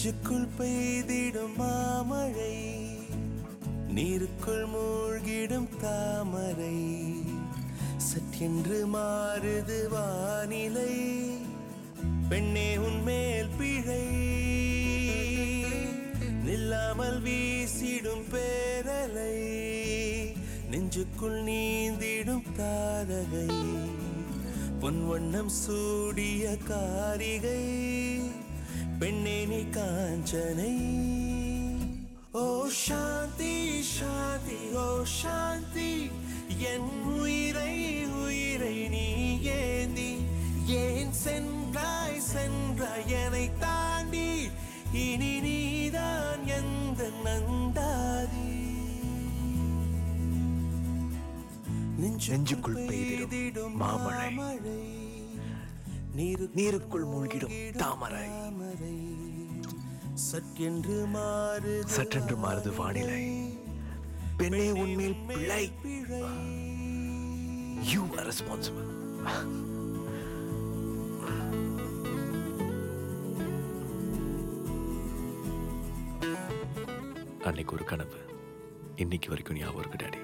நெஞ்சுக்குள் பெய்திடும் மாமழை, நீருக்குள் மூழ்கிடும் தாமரை, சற்றென்று மாறுது வானிலை, பெண்ணே உன்மேல் பிழை, நில்லாமல் வீசிடும் பேரலை, நெஞ்சுக்குள் நீந்திடும் தாரகை, பொன் வண்ணம் சூடிய காரிகை, பெண்ணே நீ காஞ்சனை. ஓ சாந்தி சாந்தி ஓ சாந்தி, என் உயிரை உயிரை நீ ஏந்தி, ஏன் சென்றாய் சென்றாய் என்னை தாண்டி, இனி நீதான் எந்த நந்தாதி. நெஞ்சுக்குள் பெய்திடும் மாமழை, நீருக்குள் மூழ்கிடும் தாமரை, சற்றென்று மாறுது வானிலை, பெண்ணே உன்மேல் பிழை. You are responsible. அன்னைக்கு ஒரு கனவு, இன்னைக்கு வரைக்கும் ஞாபகம் இருக்கு டாடி.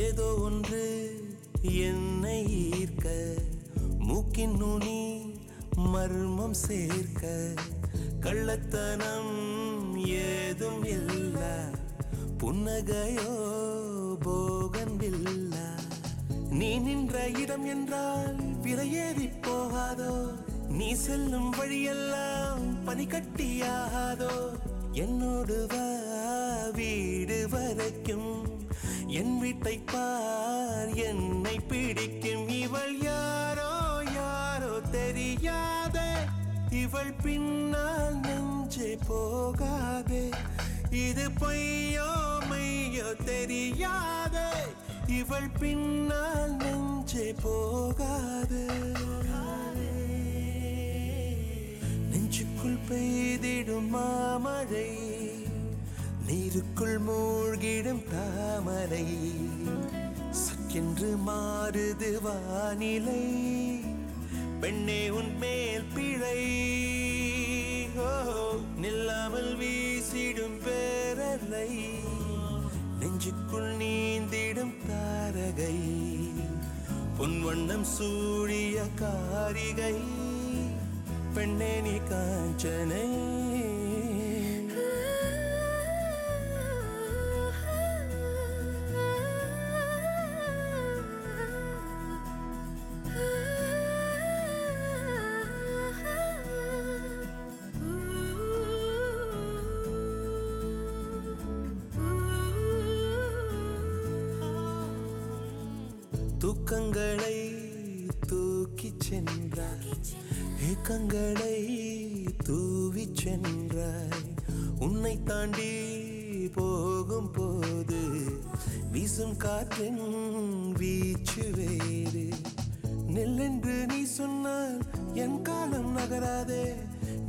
ஏதோ ஒன்று என்னை ஈர்க்க, மூக்கின் நுனி மர்மம் சேர்க்க, கள்ளத்தனம் ஏதும் இல்ல, புன்னகையோ போகன் வில்ல, நீ நின்ற இடம் என்றால் விலையேறி போகாதோ, நீ செல்லும் வழியெல்லாம் பனிக்கட்டியாகாதோ, என்னோடு வா வீடு வரைக்கும், என் வீட்டை பார் என்னை பிடிக்கும், இவள் யாரோ யாரோ தெரியாதே, இவள் பின்னால் நெஞ்சே போகாதே, இது பொய்யோ மெய்யோ தெரியாதே, இவள் பின்னால் நெஞ்சே போகாதே. நெஞ்சுக்குள் பெய்திடும் மாமழை, நீருக்குள் மூழ்கிடும் தாமரை, சற்றென்று மாறுது வானிலை, பெண்ணே உன்மேல் பிழை. நில்லாமல் வீசிடும் பேரலை, நெஞ்சுக்குள் நீந்திடும் தாரகை, பொன் வண்ணம் சூடிய காரிகை, பெண்ணே நீ காஞ்சனை. தூக்கங்களை தூக்கி சென்றாய், ஏக்கங்களை தூவி சென்றாய், உன்னை தாண்டி போகும் போது வீசும் காற்றின் வீச்சு வேறு, நெல்லென்று நீ சொன்னால் என் காலம் நகராதே,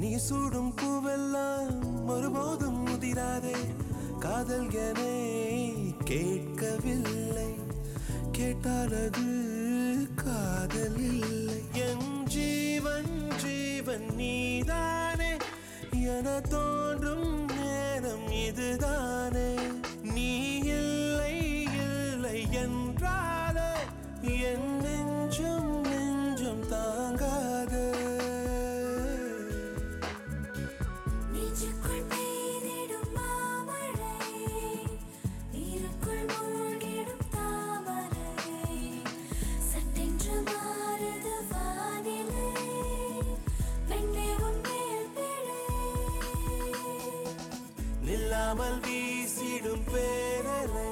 நீ சூடும் பூவெல்லாம் ஒருபோதும் முதிராதே, காதல் என கேட்கவில்லை, கேட்டால் அது காதல் இல்லை, என் ஜீவன் ஜீவன் நீதானே, என தோன்றும் நேரம் இதுதானே, நீ இல்லை இல்லை என்றாலே என் நெஞ்சம் நெஞ்சம் தாங்காதே. நில்லாமல் வீசிடும் பேரலை,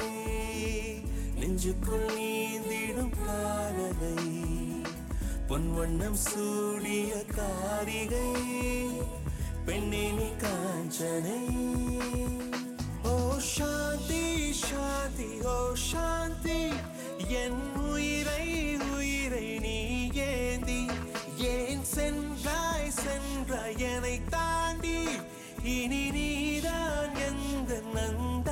நெஞ்சுக்குள் நீந்திடும் தாரகை, பொன் வண்ணம் சூடிய காரிகை, பெண்ணே நீ காஞ்சனை. ஓ சாந்தி சாந்தி ஓ சாந்தி, என் உயிரை உயிரை என்னை தாண்டி இனி நீதான் எந்த நண்பன்